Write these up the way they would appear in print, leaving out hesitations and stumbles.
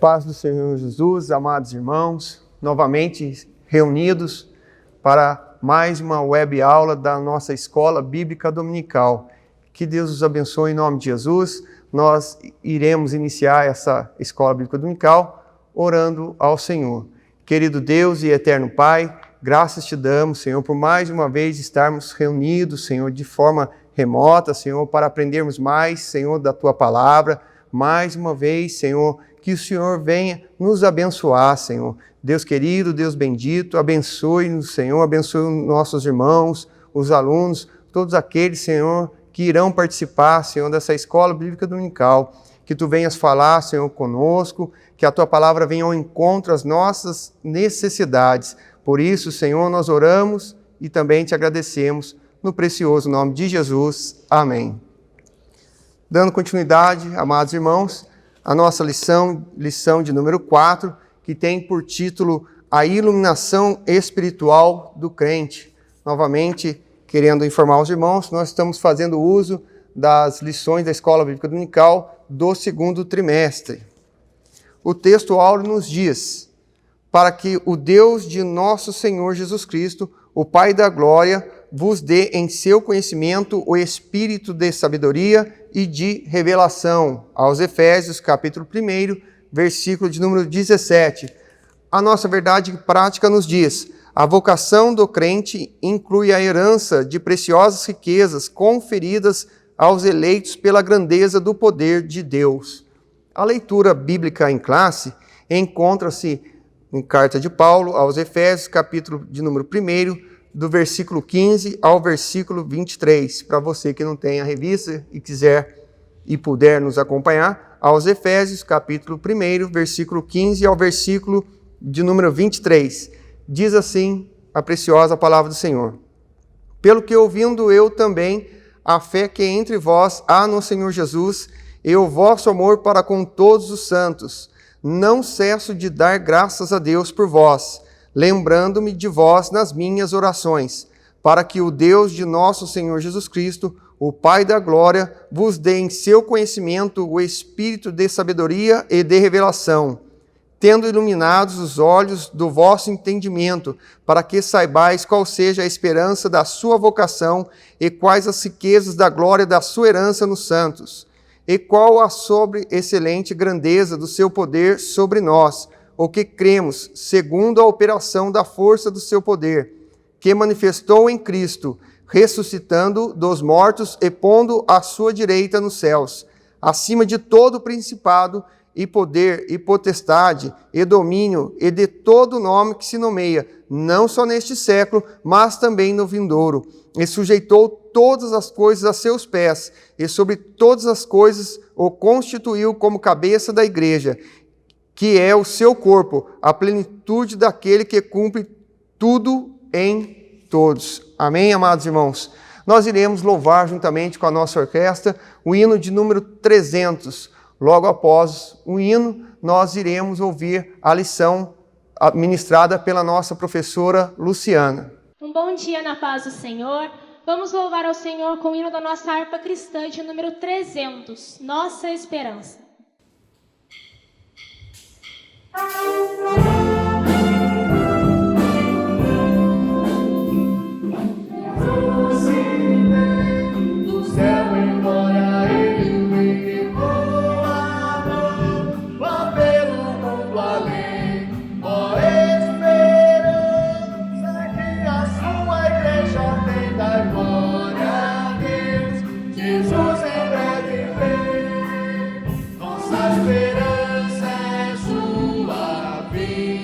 Paz do Senhor Jesus, amados irmãos, novamente reunidos para mais uma web aula da nossa Escola Bíblica Dominical. Que Deus os abençoe em nome de Jesus. Nós iremos iniciar essa Escola Bíblica Dominical orando ao Senhor. Querido Deus e eterno Pai, graças te damos, Senhor, por mais uma vez estarmos reunidos, Senhor, de forma remota, Senhor, para aprendermos mais, Senhor, da Tua Palavra. Mais uma vez, Senhor, que o Senhor venha nos abençoar, Senhor. Deus querido, Deus bendito, abençoe-nos, Senhor, abençoe nossos irmãos, os alunos, todos aqueles, Senhor, que irão participar, Senhor, dessa Escola Bíblica Dominical. Que Tu venhas falar, Senhor, conosco, que a Tua Palavra venha ao encontro às nossas necessidades. Por isso, Senhor, nós oramos e também Te agradecemos, no precioso nome de Jesus. Amém. Dando continuidade, amados irmãos, a nossa lição de número 4, que tem por título A Iluminação Espiritual do Crente. Novamente, querendo informar os irmãos, nós estamos fazendo uso das lições da Escola Bíblica Dominical do segundo trimestre. O texto áureo nos diz: para que o Deus de nosso Senhor Jesus Cristo, o Pai da glória, vos dê em seu conhecimento o espírito de sabedoria e de revelação. Aos Efésios, capítulo 1, versículo de número 17. A nossa verdade prática nos diz: a vocação do crente inclui a herança de preciosas riquezas conferidas aos eleitos pela grandeza do poder de Deus. A leitura bíblica em classe encontra-se em carta de Paulo aos Efésios, capítulo de número 1, do versículo 15 ao versículo 23. Para você que não tem a revista e quiser e puder nos acompanhar, aos Efésios, capítulo 1, versículo 15 ao versículo de número 23. Diz assim a preciosa palavra do Senhor: pelo que ouvindo eu também a fé que entre vós há no Senhor Jesus e o vosso amor para com todos os santos, não cesso de dar graças a Deus por vós, lembrando-me de vós nas minhas orações, para que o Deus de nosso Senhor Jesus Cristo, o Pai da glória, vos dê em seu conhecimento o espírito de sabedoria e de revelação, tendo iluminados os olhos do vosso entendimento, para que saibais qual seja a esperança da sua vocação e quais as riquezas da glória da sua herança nos santos, e qual a sobre-excelente grandeza do seu poder sobre nós, o que cremos, segundo a operação da força do seu poder, que manifestou em Cristo, ressuscitando dos mortos e pondo à sua direita nos céus, acima de todo principado e poder e potestade e domínio e de todo nome que se nomeia, não só neste século, mas também no vindouro, e sujeitou todas as coisas a seus pés, e sobre todas as coisas o constituiu como cabeça da igreja, que é o seu corpo, a plenitude daquele que cumpre tudo em todos. Amém, amados irmãos? Nós iremos louvar juntamente com a nossa orquestra o hino de número 300. Logo após o hino, nós iremos ouvir a lição ministrada pela nossa professora Luciana. Um bom dia na paz do Senhor. Vamos louvar ao Senhor com o hino da nossa harpa cristã de número 300, Nossa Esperança. Nossa esperança é sua vida.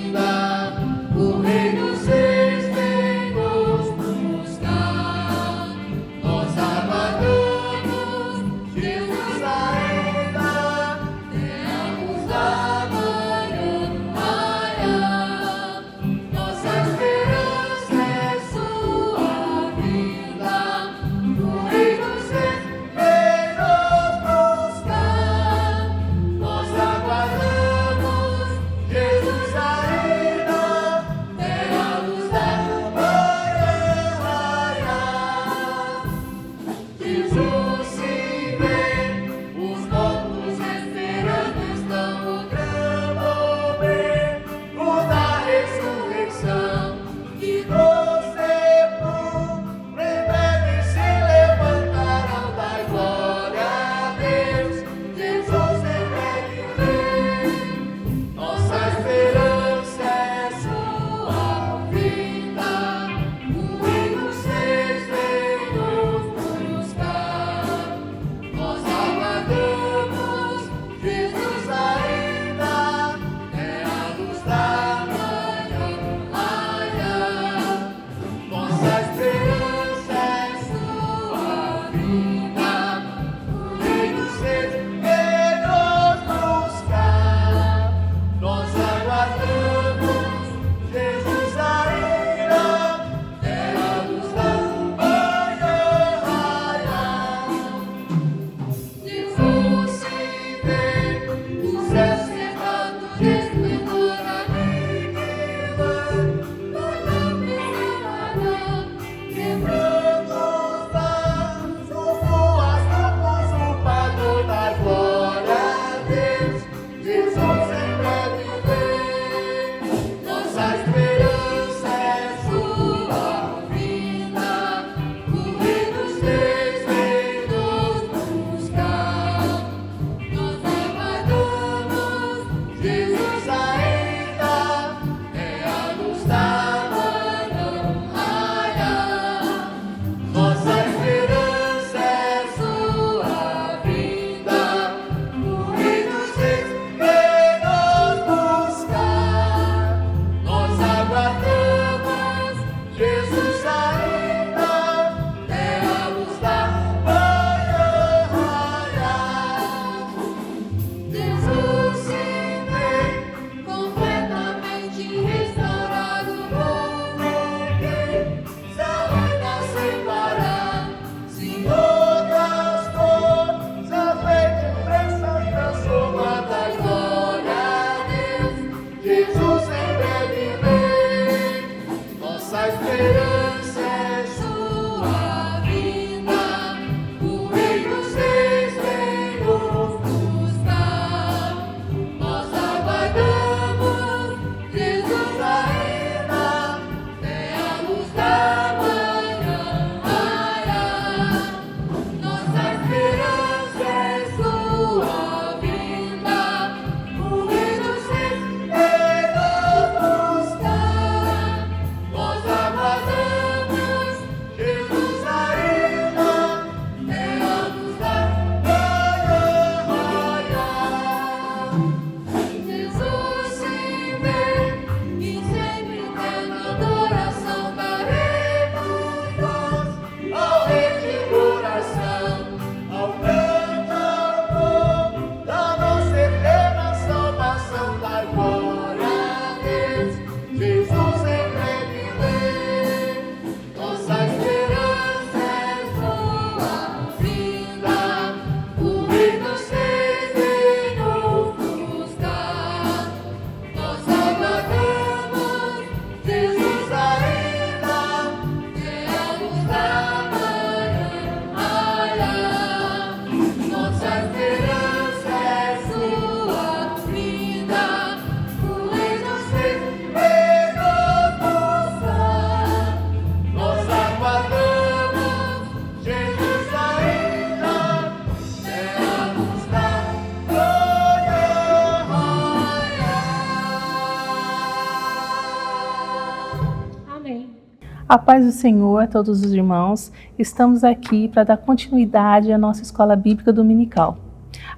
A paz do Senhor a todos os irmãos. Estamos aqui para dar continuidade à nossa escola bíblica dominical.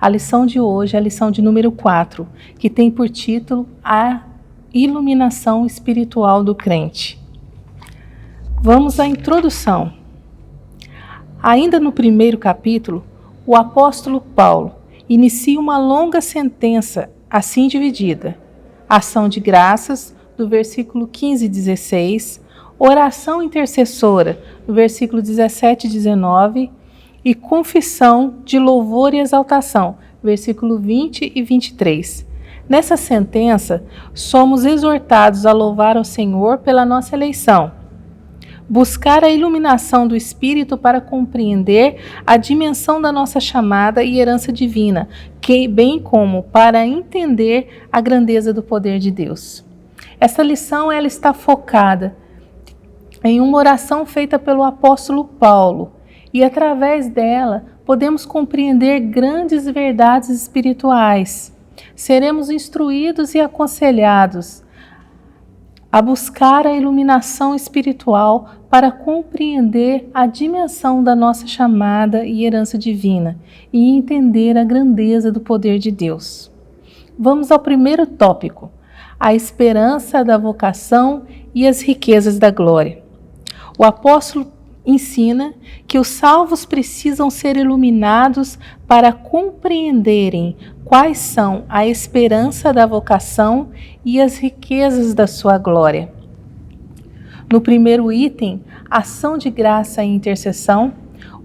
A lição de hoje é a lição de número 4, que tem por título A Iluminação Espiritual do Crente. Vamos à introdução. Ainda no primeiro capítulo, o apóstolo Paulo inicia uma longa sentença assim dividida: ação de graças, do versículo 15 e 16, oração intercessora, no versículo 17 e 19, e confissão de louvor e exaltação, versículo 20 e 23. Nessa sentença, somos exortados a louvar ao Senhor pela nossa eleição, buscar a iluminação do Espírito para compreender a dimensão da nossa chamada e herança divina, bem como para entender a grandeza do poder de Deus. Essa lição ela está focada em uma oração feita pelo apóstolo Paulo, e através dela podemos compreender grandes verdades espirituais. Seremos instruídos e aconselhados a buscar a iluminação espiritual para compreender a dimensão da nossa chamada e herança divina e entender a grandeza do poder de Deus. Vamos ao primeiro tópico: a esperança da vocação e as riquezas da glória. O apóstolo ensina que os salvos precisam ser iluminados para compreenderem quais são a esperança da vocação e as riquezas da sua glória. No primeiro item, ação de graça e intercessão,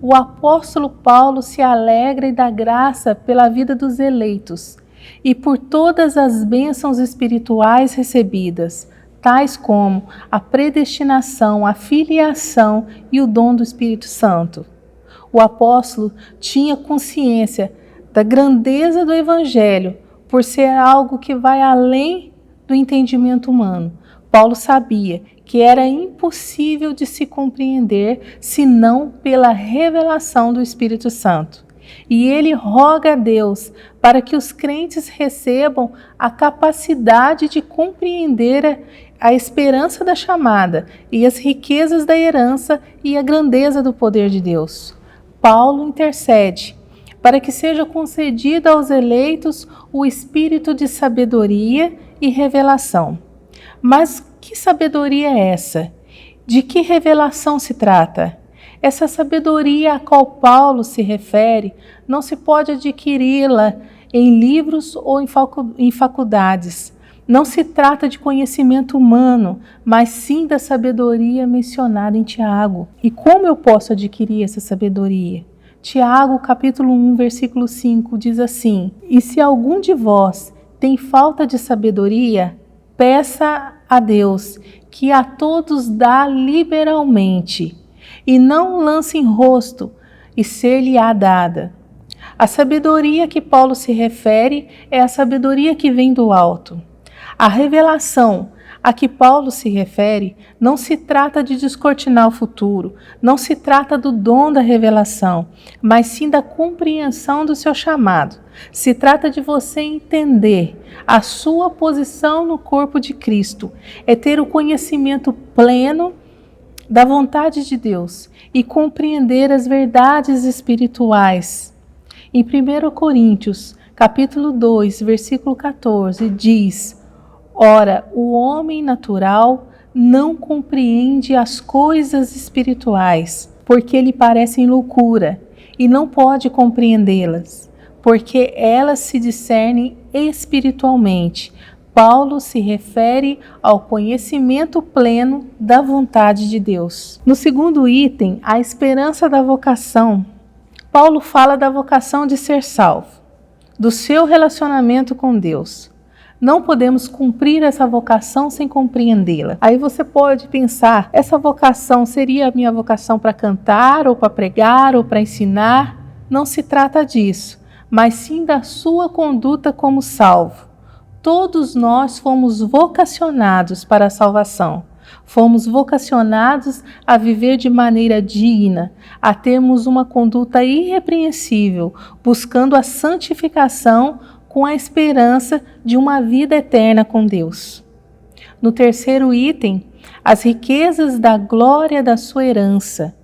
o apóstolo Paulo se alegra e dá graça pela vida dos eleitos e por todas as bênçãos espirituais recebidas, tais como a predestinação, a filiação e o dom do Espírito Santo. O apóstolo tinha consciência da grandeza do Evangelho, por ser algo que vai além do entendimento humano. Paulo sabia que era impossível de se compreender senão pela revelação do Espírito Santo. E ele roga a Deus para que os crentes recebam a capacidade de compreender a esperança da chamada e as riquezas da herança e a grandeza do poder de Deus. Paulo intercede para que seja concedido aos eleitos o espírito de sabedoria e revelação. Mas que sabedoria é essa? De que revelação se trata? Essa sabedoria a qual Paulo se refere não se pode adquiri-la em livros ou em faculdades. Não se trata de conhecimento humano, mas sim da sabedoria mencionada em Tiago. E como eu posso adquirir essa sabedoria? Tiago, capítulo 1, versículo 5, diz assim: E se algum de vós tem falta de sabedoria, peça a Deus, que a todos dá liberalmente, e não lance em rosto, e ser-lhe-á dada. A sabedoria que Paulo se refere é a sabedoria que vem do alto. A revelação a que Paulo se refere não se trata de descortinar o futuro, não se trata do dom da revelação, mas sim da compreensão do seu chamado. Se trata de você entender a sua posição no corpo de Cristo, é ter o conhecimento pleno da vontade de Deus e compreender as verdades espirituais. Em 1 Coríntios, capítulo 2, versículo 14, diz: Ora, o homem natural não compreende as coisas espirituais, porque lhe parecem loucura, e não pode compreendê-las, porque elas se discernem espiritualmente. Paulo se refere ao conhecimento pleno da vontade de Deus. No segundo item, a esperança da vocação, Paulo fala da vocação de ser salvo, do seu relacionamento com Deus. Não podemos cumprir essa vocação sem compreendê-la. Aí você pode pensar, essa vocação seria a minha vocação para cantar, ou para pregar, ou para ensinar? Não se trata disso, mas sim da sua conduta como salvo. Todos nós fomos vocacionados para a salvação. Fomos vocacionados a viver de maneira digna, a termos uma conduta irrepreensível, buscando a santificação com a esperança de uma vida eterna com Deus. No terceiro item, as riquezas da glória da sua herança.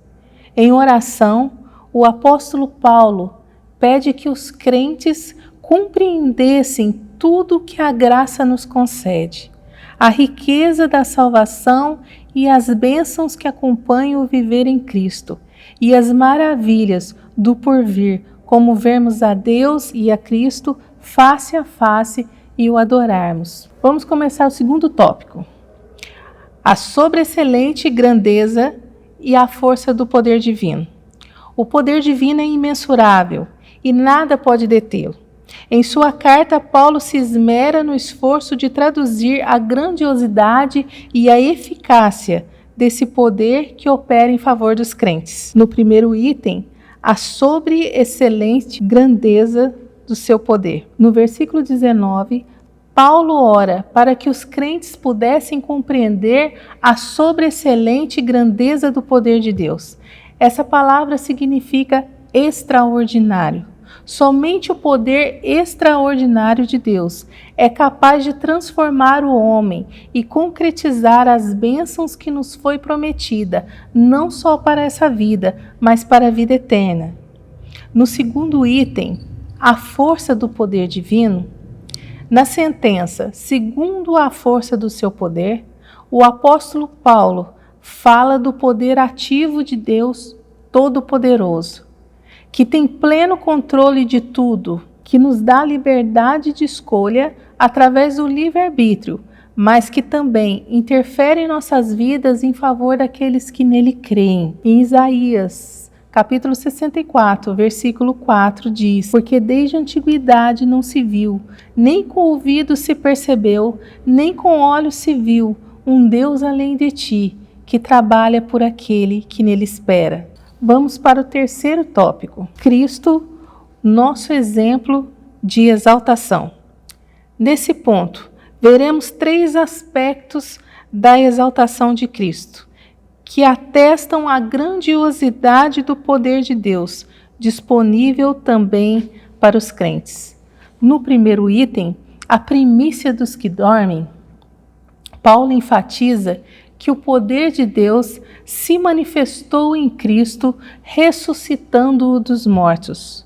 Em oração, o apóstolo Paulo pede que os crentes compreendessem tudo que a graça nos concede, a riqueza da salvação e as bênçãos que acompanham o viver em Cristo, e as maravilhas do porvir, como vermos a Deus e a Cristo face a face e o adorarmos. Vamos começar o segundo tópico. A sobreexcelente grandeza e a força do poder divino. O poder divino é imensurável e nada pode detê-lo. Em sua carta, Paulo se esmera no esforço de traduzir a grandiosidade e a eficácia desse poder que opera em favor dos crentes. No primeiro item, a sobreexcelente grandeza do seu poder. No versículo 19, Paulo ora para que os crentes pudessem compreender a sobreexcelente grandeza do poder de Deus. Essa palavra significa extraordinário. Somente o poder extraordinário de Deus é capaz de transformar o homem e concretizar as bênçãos que nos foi prometida, não só para essa vida, mas para a vida eterna. No segundo item, a força do poder divino. Na sentença, segundo a força do seu poder, o apóstolo Paulo fala do poder ativo de Deus Todo-Poderoso, que tem pleno controle de tudo, que nos dá liberdade de escolha através do livre-arbítrio, mas que também interfere em nossas vidas em favor daqueles que nele creem. Em Isaías, capítulo 64, versículo 4 diz: porque desde a antiguidade não se viu, nem com ouvido se percebeu, nem com olhos se viu, um Deus além de ti, que trabalha por aquele que nele espera. Vamos para o terceiro tópico. Cristo, nosso exemplo de exaltação. Nesse ponto, veremos 3 aspectos da exaltação de Cristo, que atestam a grandiosidade do poder de Deus, disponível também para os crentes. No primeiro item, a primícia dos que dormem, Paulo enfatiza que o poder de Deus se manifestou em Cristo, ressuscitando-o dos mortos.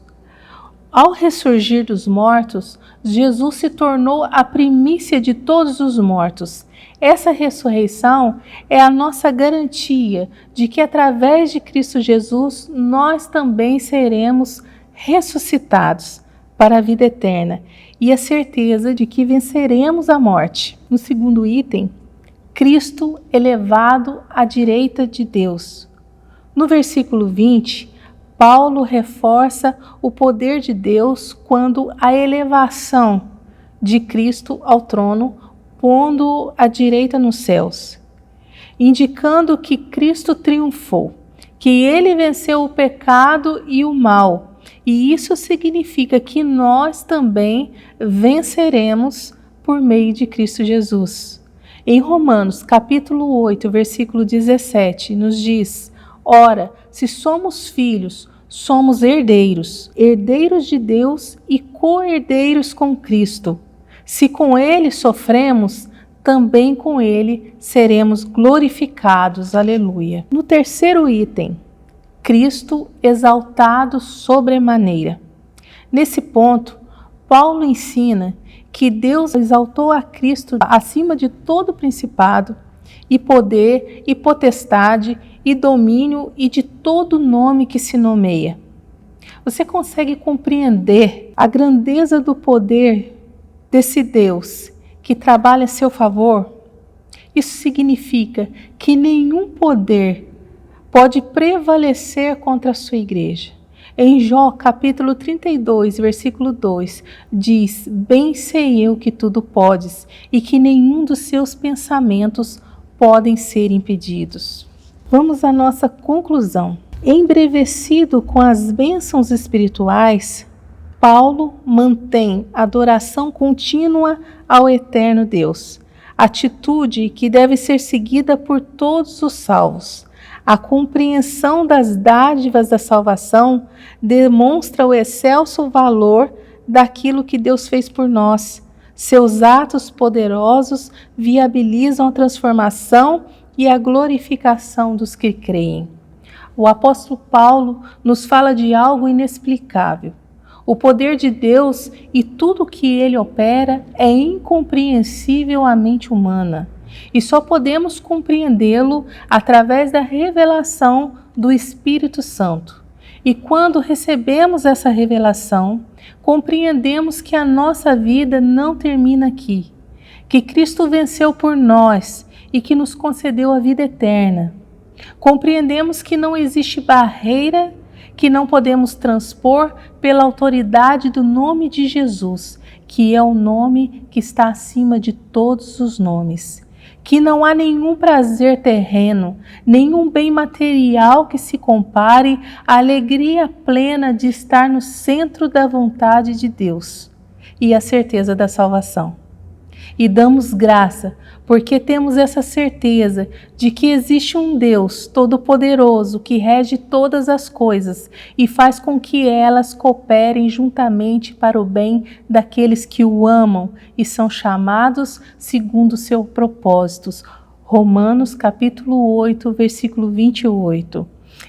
Ao ressurgir dos mortos, Jesus se tornou a primícia de todos os mortos. Essa ressurreição é a nossa garantia de que através de Cristo Jesus nós também seremos ressuscitados para a vida eterna e a certeza de que venceremos a morte. No segundo item, Cristo elevado à direita de Deus. No versículo 20, Paulo reforça o poder de Deus quando a elevação de Cristo ao trono, pondo-o à direita nos céus, indicando que Cristo triunfou, que ele venceu o pecado e o mal, e isso significa que nós também venceremos por meio de Cristo Jesus. Em Romanos, capítulo 8, versículo 17, nos diz: ora, se somos filhos, somos herdeiros, herdeiros de Deus e co-herdeiros com Cristo. Se com ele sofremos, também com ele seremos glorificados. Aleluia. No terceiro item, Cristo exaltado sobremaneira. Nesse ponto, Paulo ensina que Deus exaltou a Cristo acima de todo principado e poder e potestade e domínio e de todo nome que se nomeia. Você consegue compreender a grandeza do poder desse Deus que trabalha a seu favor? Isso significa que nenhum poder pode prevalecer contra a sua igreja. Em Jó, capítulo 32, versículo 2, diz: bem sei eu que tudo podes e que nenhum dos seus pensamentos podem ser impedidos. Vamos à nossa conclusão. Embrevecido com as bênçãos espirituais, Paulo mantém adoração contínua ao eterno Deus, atitude que deve ser seguida por todos os salvos. A compreensão das dádivas da salvação demonstra o excelso valor daquilo que Deus fez por nós. Seus atos poderosos viabilizam a transformação e a glorificação dos que creem. O apóstolo Paulo nos fala de algo inexplicável. O poder de Deus e tudo o que ele opera é incompreensível à mente humana, e só podemos compreendê-lo através da revelação do Espírito Santo. E quando recebemos essa revelação, compreendemos que a nossa vida não termina aqui, que Cristo venceu por nós e que nos concedeu a vida eterna. Compreendemos que não existe barreira que não podemos transpor pela autoridade do nome de Jesus, que é o nome que está acima de todos os nomes. Que não há nenhum prazer terreno, nenhum bem material que se compare à alegria plena de estar no centro da vontade de Deus e a certeza da salvação. E damos graça, porque temos essa certeza de que existe um Deus todo-poderoso que rege todas as coisas e faz com que elas cooperem juntamente para o bem daqueles que o amam e são chamados segundo seus propósitos. Romanos capítulo 8, versículo 28.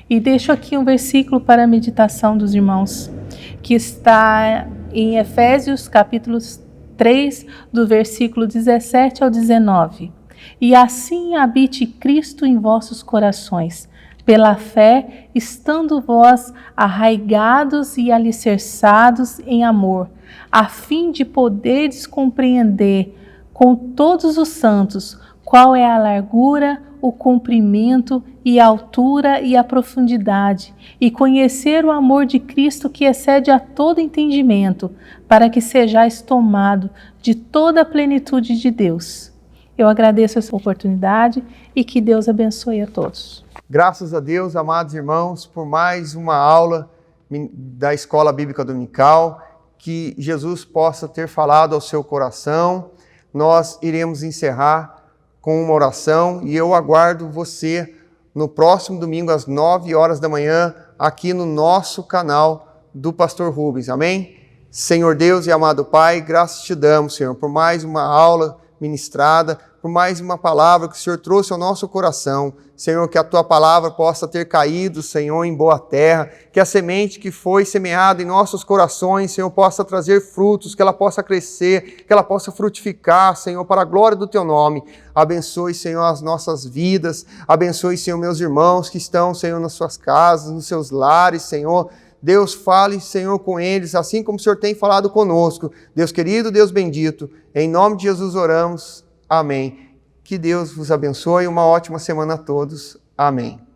E deixo aqui um versículo para a meditação dos irmãos, que está em Efésios capítulo 3, do versículo 17 ao 19. E assim habite Cristo em vossos corações, pela fé, estando vós arraigados e alicerçados em amor, a fim de poderes compreender com todos os santos qual é a largura, o comprimento e a altura e a profundidade, e conhecer o amor de Cristo que excede a todo entendimento, para que sejais tomado de toda a plenitude de Deus. Eu agradeço essa oportunidade e que Deus abençoe a todos. Graças a Deus, amados irmãos, por mais uma aula da Escola Bíblica Dominical, que Jesus possa ter falado ao seu coração. Nós iremos encerrar com uma oração e eu aguardo você no próximo domingo às 9 horas da manhã aqui no nosso canal do Pastor Rubens. Amém? Senhor Deus e amado Pai, graças te damos, Senhor, por mais uma aula ministrada, por mais uma palavra que o Senhor trouxe ao nosso coração. Senhor, que a Tua palavra possa ter caído, Senhor, em boa terra, que a semente que foi semeada em nossos corações, Senhor, possa trazer frutos, que ela possa crescer, que ela possa frutificar, Senhor, para a glória do Teu nome. Abençoe, Senhor, as nossas vidas, abençoe, Senhor, meus irmãos que estão, Senhor, nas suas casas, nos seus lares, Senhor. Deus, fale, Senhor, com eles, assim como o Senhor tem falado conosco. Deus querido, Deus bendito, em nome de Jesus oramos. Amém. Que Deus vos abençoe e uma ótima semana a todos. Amém.